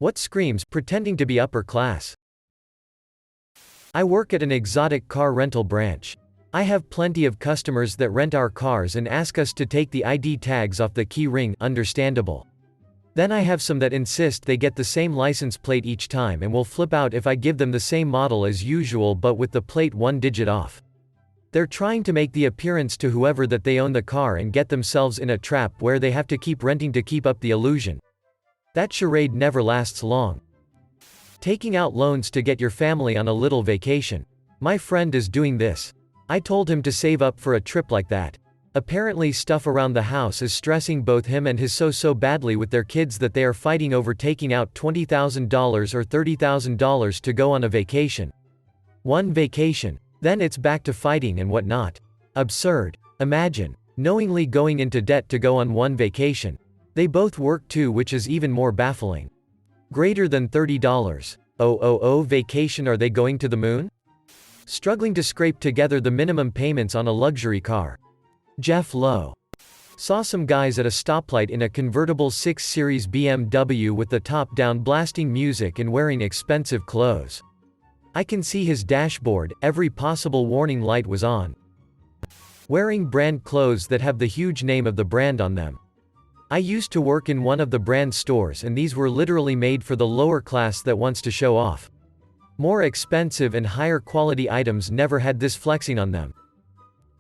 What screams pretending to be upper class? I work at an exotic car rental branch. I have plenty of customers that rent our cars and ask us to take the ID tags off the key ring, understandable. Then I have some that insist they get the same license plate each time and will flip out if I give them the same model as usual but with the plate one digit off. They're trying to make the appearance to whoever that they own the car and get themselves in a trap where they have to keep renting to keep up the illusion. That charade never lasts long. Taking out loans to get your family on a little vacation. My friend is doing this. I told him to save up for a trip like that. Apparently stuff around the house is stressing both him and his so badly with their kids that they are fighting over taking out $20,000 or $30,000 to go on a vacation. One vacation. Then it's back to fighting and whatnot. Absurd. Imagine knowingly going into debt to go on one vacation. They both work too, which is even more baffling. Greater than $30. Oh, vacation. Are they going to the moon? Struggling to scrape together the minimum payments on a luxury car. Jeff Lowe. Saw some guys at a stoplight in a convertible 6 Series BMW with the top down blasting music and wearing expensive clothes. I can see his dashboard, every possible warning light was on. Wearing brand clothes that have the huge name of the brand on them. I used to work in one of the brand stores and these were literally made for the lower class that wants to show off. More expensive and higher quality items never had this flexing on them.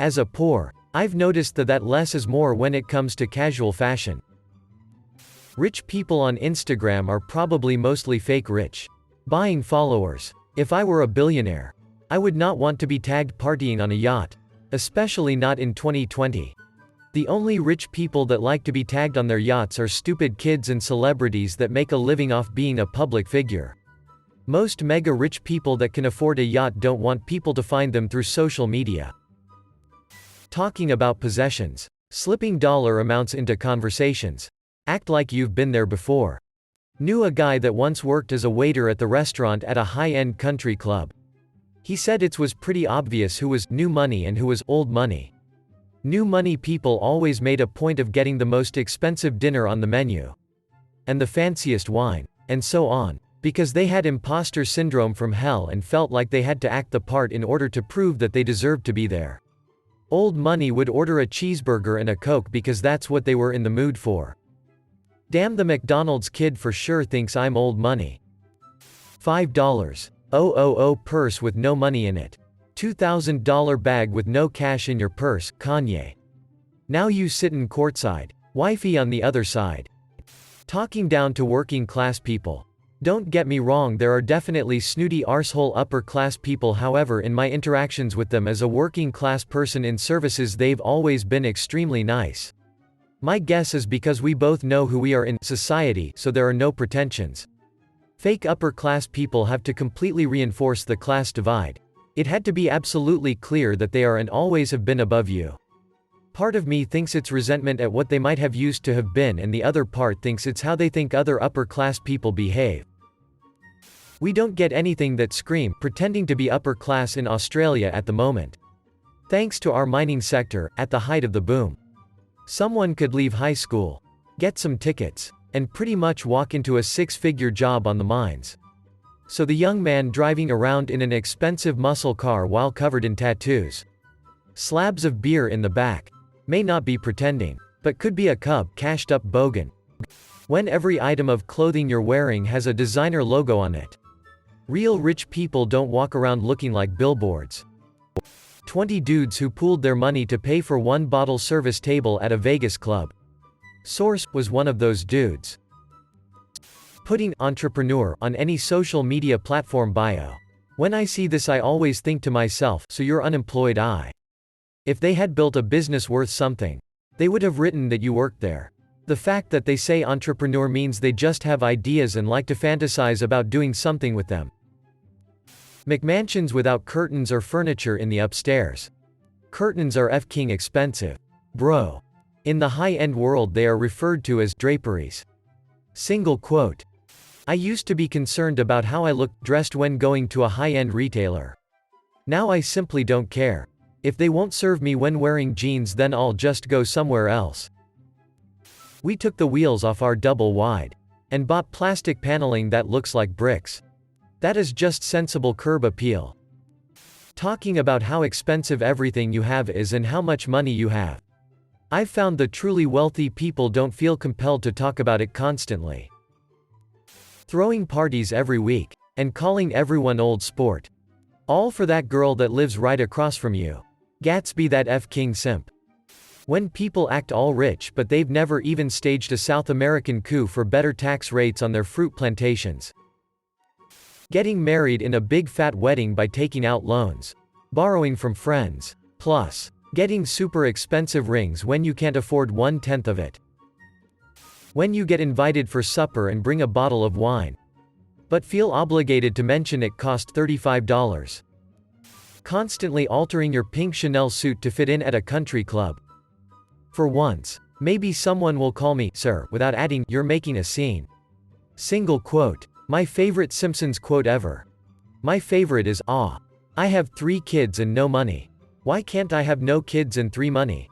As a poor, I've noticed that less is more when it comes to casual fashion. Rich people on Instagram are probably mostly fake rich. Buying followers. If I were a billionaire, I would not want to be tagged partying on a yacht. Especially not in 2020. The only rich people that like to be tagged on their yachts are stupid kids and celebrities that make a living off being a public figure. Most mega rich people that can afford a yacht don't want people to find them through social media. Talking about possessions. Slipping dollar amounts into conversations. Act like you've been there before. Knew a guy that once worked as a waiter at the restaurant at a high-end country club. He said it was pretty obvious who was new money and who was old money. New money people always made a point of getting the most expensive dinner on the menu. And the fanciest wine. And so on. Because they had imposter syndrome from hell and felt like they had to act the part in order to prove that they deserved to be there. Old money would order a cheeseburger and a Coke because that's what they were in the mood for. Damn, the McDonald's kid for sure thinks I'm old money. $5. Oh, purse with no money in it. $2,000 bag with no cash in your purse, Kanye. Now you sittin' courtside. Wifey on the other side. Talking down to working class people. Don't get me wrong, there are definitely snooty arsehole upper class people, however in my interactions with them as a working class person in services they've always been extremely nice. My guess is because we both know who we are in society, so there are no pretensions. Fake upper class people have to completely reinforce the class divide. It had to be absolutely clear that they are and always have been above you. Part of me thinks it's resentment at what they might have used to have been, and the other part thinks it's how they think other upper class people behave. We don't get anything that scream pretending to be upper class in Australia at the moment. Thanks to our mining sector, at the height of the boom. Someone could leave high school, get some tickets, and pretty much walk into a six-figure job on the mines. So the young man driving around in an expensive muscle car while covered in tattoos. Slabs of beer in the back. May not be pretending, but could be a cub cashed up bogan. When every item of clothing you're wearing has a designer logo on it. Real rich people don't walk around looking like billboards. 20 dudes who pooled their money to pay for one bottle service table at a Vegas club. Source was one of those dudes. Putting entrepreneur on any social media platform bio. When I see this I always think to myself, so you're unemployed? If they had built a business worth something, they would have written that you worked there. The fact that they say entrepreneur means they just have ideas and like to fantasize about doing something with them. McMansions without curtains or furniture in the upstairs. Curtains are f***ing expensive. Bro. In the high-end world they are referred to as draperies. Single quote. I used to be concerned about how I looked dressed when going to a high-end retailer. Now I simply don't care. If they won't serve me when wearing jeans then I'll just go somewhere else. We took the wheels off our double wide. And bought plastic paneling that looks like bricks. That is just sensible curb appeal. Talking about how expensive everything you have is and how much money you have. I've found the truly wealthy people don't feel compelled to talk about it constantly. Throwing parties every week. And calling everyone old sport. All for that girl that lives right across from you. Gatsby that King simp. When people act all rich but they've never even staged a South American coup for better tax rates on their fruit plantations. Getting married in a big fat wedding by taking out loans. Borrowing from friends. Plus, getting super expensive rings when you can't afford 1/10 of it. When you get invited for supper and bring a bottle of wine. But feel obligated to mention it cost $35. Constantly altering your pink Chanel suit to fit in at a country club. For once, maybe someone will call me, sir, without adding, you're making a scene. Single quote. My favorite Simpsons quote ever. My favorite is, I have 3 kids and no money. Why can't I have no kids and 3 money?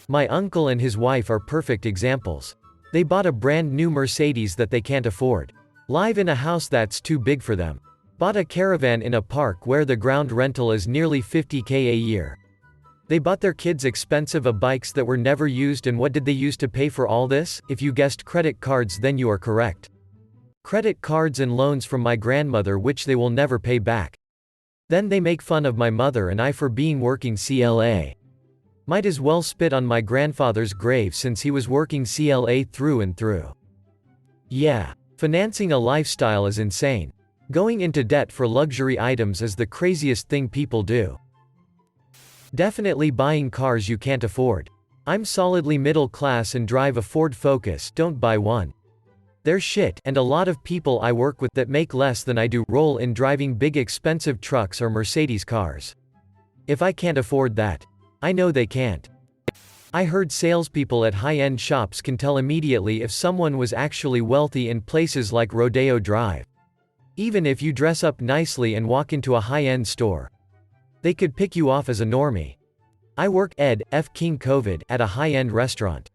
My uncle and his wife are perfect examples. They bought a brand new Mercedes that they can't afford. Live in a house that's too big for them. Bought a caravan in a park where the ground rental is nearly $50,000 a year. They bought their kids expensive bikes that were never used, and what did they use to pay for all this? If you guessed credit cards, then you are correct. Credit cards and loans from my grandmother which they will never pay back. Then they make fun of my mother and I for being working CLA. Might as well spit on my grandfather's grave since he was working CLA through and through. Yeah. Financing a lifestyle is insane. Going into debt for luxury items is the craziest thing people do. Definitely buying cars you can't afford. I'm solidly middle class and drive a Ford Focus, don't buy one. They're shit, and a lot of people I work with that make less than I do roll in driving big expensive trucks or Mercedes cars. If I can't afford that, I know they can't. I heard salespeople at high-end shops can tell immediately if someone was actually wealthy in places like Rodeo Drive. Even if you dress up nicely and walk into a high-end store. They could pick you off as a normie. I work King COVID at a high-end restaurant.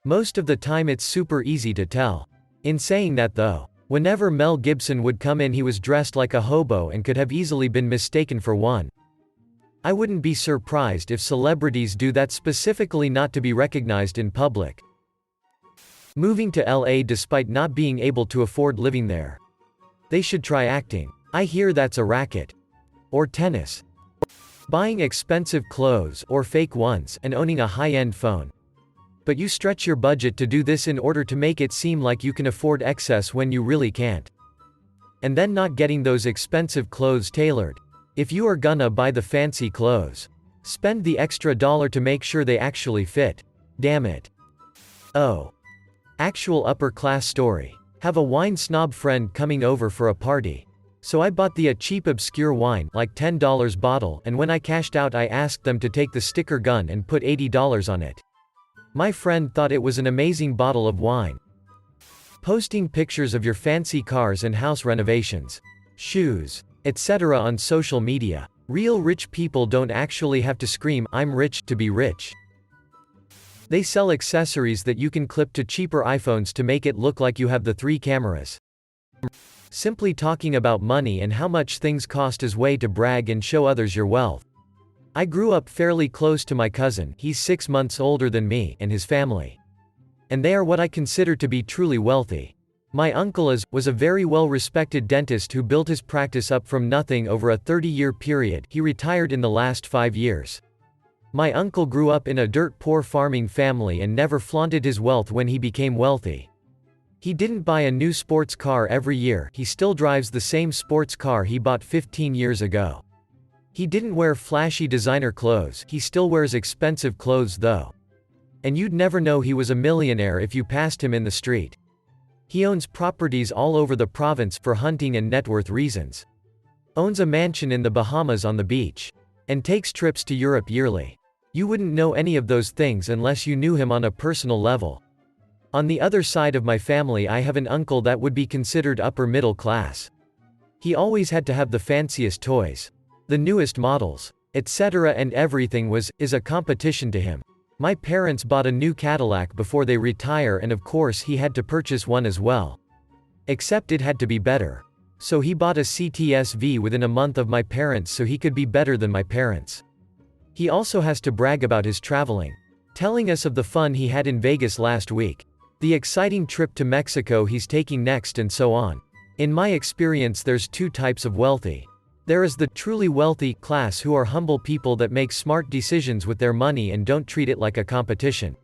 Most of the time it's super easy to tell. In saying that though, whenever Mel Gibson would come in he was dressed like a hobo and could have easily been mistaken for one. I wouldn't be surprised if celebrities do that specifically not to be recognized in public. Moving to LA despite not being able to afford living there. They should try acting. I hear that's a racket. Or tennis. Buying expensive clothes, or fake ones, and owning a high-end phone. But you stretch your budget to do this in order to make it seem like you can afford excess when you really can't. And then not getting those expensive clothes tailored. If you are gonna buy the fancy clothes, spend the extra $1 to make sure they actually fit. Damn it. Oh. Actual upper class story. Have a wine snob friend coming over for a party. So I bought the cheap obscure wine, like $10 bottle, and when I cashed out I asked them to take the sticker gun and put $80 on it. My friend thought it was an amazing bottle of wine. Posting pictures of your fancy cars and house renovations, shoes, etc. on social media. Real rich people don't actually have to scream, "I'm rich," to be rich. They sell accessories that you can clip to cheaper iPhones to make it look like you have the 3 cameras. Simply talking about money and how much things cost is way to brag and show others your wealth. I grew up fairly close to my cousin, he's 6 months older than me, and his family. And they are what I consider to be truly wealthy. My uncle was a very well-respected dentist who built his practice up from nothing over a 30-year period. He retired in the last 5 years. My uncle grew up in a dirt-poor farming family and never flaunted his wealth when he became wealthy. He didn't buy a new sports car every year, he still drives the same sports car he bought 15 years ago. He didn't wear flashy designer clothes, he still wears expensive clothes though. And you'd never know he was a millionaire if you passed him in the street. He owns properties all over the province for hunting and net worth reasons. Owns a mansion in the Bahamas on the beach. And takes trips to Europe yearly. You wouldn't know any of those things unless you knew him on a personal level. On the other side of my family I have an uncle that would be considered upper middle class. He always had to have the fanciest toys. The newest models, etc. and everything is a competition to him. My parents bought a new Cadillac before they retire and of course he had to purchase one as well. Except it had to be better. So he bought a CTSV within a month of my parents so he could be better than my parents. He also has to brag about his traveling, telling us of the fun he had in Vegas last week, the exciting trip to Mexico he's taking next, and so on. In my experience, there's two types of wealthy. There is the truly wealthy class, who are humble people that make smart decisions with their money and don't treat it like a competition.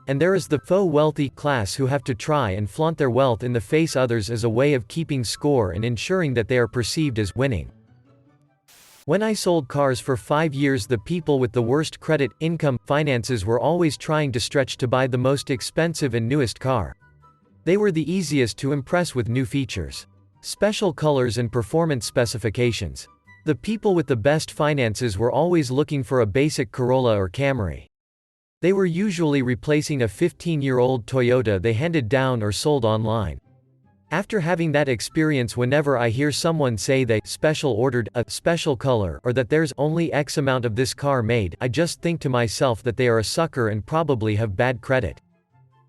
And there is the faux wealthy class, who have to try and flaunt their wealth in the face others as a way of keeping score and ensuring that they are perceived as winning. When I sold cars for 5 years, the people with the worst credit, income, finances were always trying to stretch to buy the most expensive and newest car. They were the easiest to impress with new features, special colors and performance specifications. The people with the best finances were always looking for a basic Corolla or Camry. They were usually replacing a 15-year-old Toyota they handed down or sold online. After having that experience, whenever I hear someone say they special ordered a special color or that there's only X amount of this car made, I just think to myself that they are a sucker and probably have bad credit.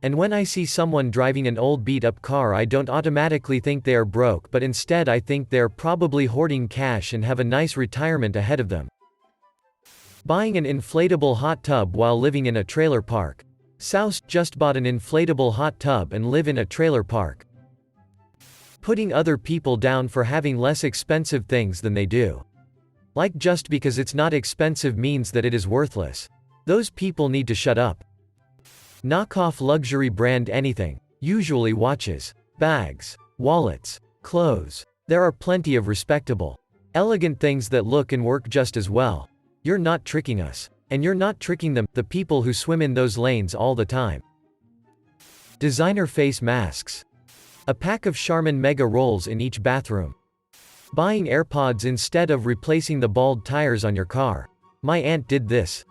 And when I see someone driving an old beat-up car, I don't automatically think they are broke, but instead I think they're probably hoarding cash and have a nice retirement ahead of them. Buying an inflatable hot tub while living in a trailer park. Souse just bought an inflatable hot tub and live in a trailer park. Putting other people down for having less expensive things than they do. Like just because it's not expensive means that it is worthless. Those people need to shut up. Knockoff luxury brand anything, usually watches, bags, wallets, clothes. There are plenty of respectable, elegant things that look and work just as well. You're not tricking us. And you're not tricking them, the people who swim in those lanes all the time. Designer face masks. A pack of Charmin Mega Rolls in each bathroom. Buying AirPods instead of replacing the bald tires on your car. My aunt did this.